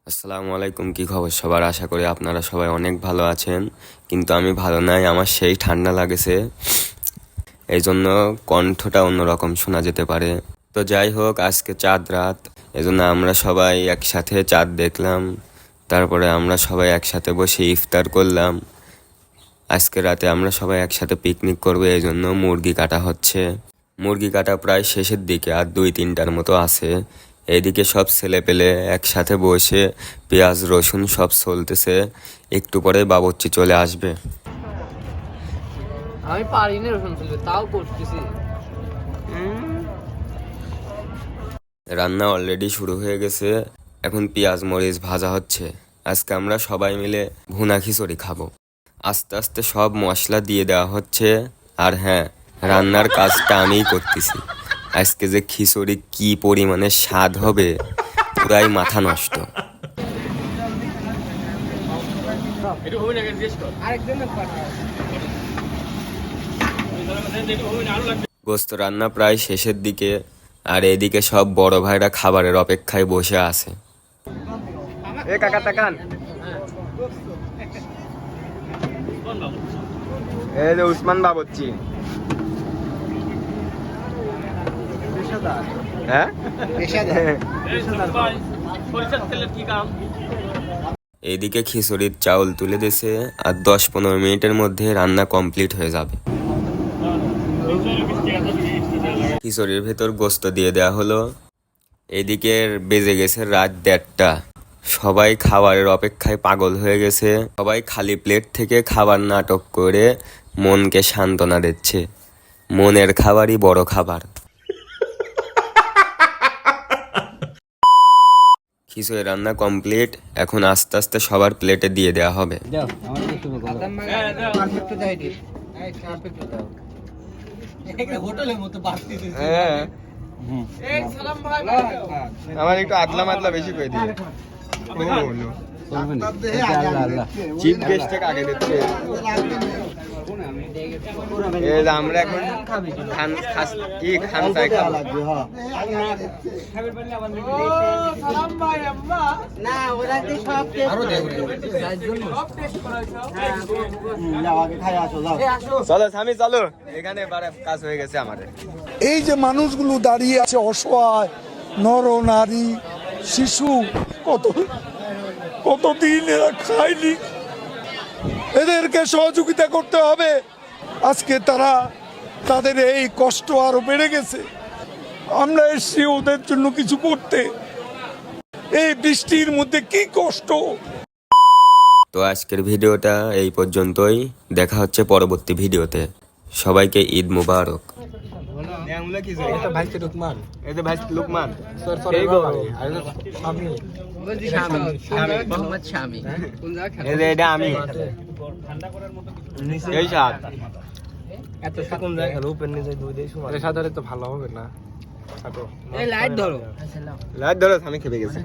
আসসালামু আলাইকুম, কি খবর সবার? আশা করি আপনারা সবাই অনেক ভালো আছেন, কিন্তু আমি ভালো নাই। আমার সেই ঠান্ডা লাগেছে, এই জন্য কণ্ঠটা অন্যরকম শোনা যেতে পারে। তো যাই হোক, আজকে চাঁদ রাত, এজন্য আমরা সবাই একসাথে চাঁদ দেখলাম। তারপরে আমরা সবাই একসাথে বসে ইফতার করলাম। আজকে রাতে আমরা সবাই একসাথে পিকনিক করবো, এই জন্য মুরগি কাটা হচ্ছে। মুরগি কাটা প্রায় শেষের দিকে, আর 2-3টার মতো আছে। এইদিকে সব ছেলে পেলে একসাথে বসে পেঁয়াজ রসুন সব চলতেছে। একটু পরে বাবুর্চি চলে আসবে। আমি পারি না রসুন চলবে, তাও করতেছি। রান্না অলরেডি শুরু হয়ে গেছে, এখন পেঁয়াজ মরিচ ভাজা হচ্ছে। আজকে আমরা সবাই মিলে ভুনা খিচুড়ি খাবো। আস্তে আস্তে সব মশলা দিয়ে দেওয়া হচ্ছে। আর হ্যাঁ, রান্নার কাজটা আমিই করতেছি। আজকে যে খিচুড়ি কি পরিমাণে স্বাদ হবে, পুরাই মাথা নষ্ট। গোস্ত রান্না প্রায় শেষের দিকে, আর এদিকে সব বড় ভাইরা খাবারের অপেক্ষায় বসে আছে। কাকা তাকান, এই যে উসমান বাবুর্চি। হ্যাঁ, এইদিকে খিচুড়ির চাউল তুলে দিয়েছে, আর 10-15 মিনিটের মধ্যে রান্না কমপ্লিট হয়ে যাবে। খিচুড়ির ভেতর গোস্ত দিয়ে দেওয়া হলো। এদিকে বেজে গেছে রাত 1:30টা। সবাই খাবারের অপেক্ষায় পাগল হয়ে গেছে। সবাই খালি প্লেট থেকে খাবার নাটক করে মনকে সান্ত্বনা দিচ্ছে। মনের খাবারই বড় খাবার। খিচুড়ি রান্না কমপ্লিট, এখন আস্তে আস্তে সবার প্লেটে দিয়ে দেওয়া হবে। আমার একটু আদলা মাদলা বেশি করে দিয়ে চিফ গেস্ট থেকে আগে দিচ্ছে। আমরা এখন খান চাই খাবো। চলো স্বামী চলো, এখানে কাজ হয়ে গেছে আমাদের। এই যে মানুষগুলো দাঁড়িয়ে আছে অসহায়, নর নারী শিশু, কতদিন এরা খায়নি, এদেরকে সহযোগিতা করতে হবে। আজকে তাদের এই কষ্ট আরো বেড়ে গেছে। আমরা এসছি ওদের জন্য কিছু করতে। এই বৃষ্টির মধ্যে কি কষ্ট। তো আজকের ভিডিওটা এই পর্যন্তই, দেখা হচ্ছে পরবর্তী ভিডিওতে। সবাইকে ঈদ মুবারক। লাইট ধরো, আমি খেপে গেছি।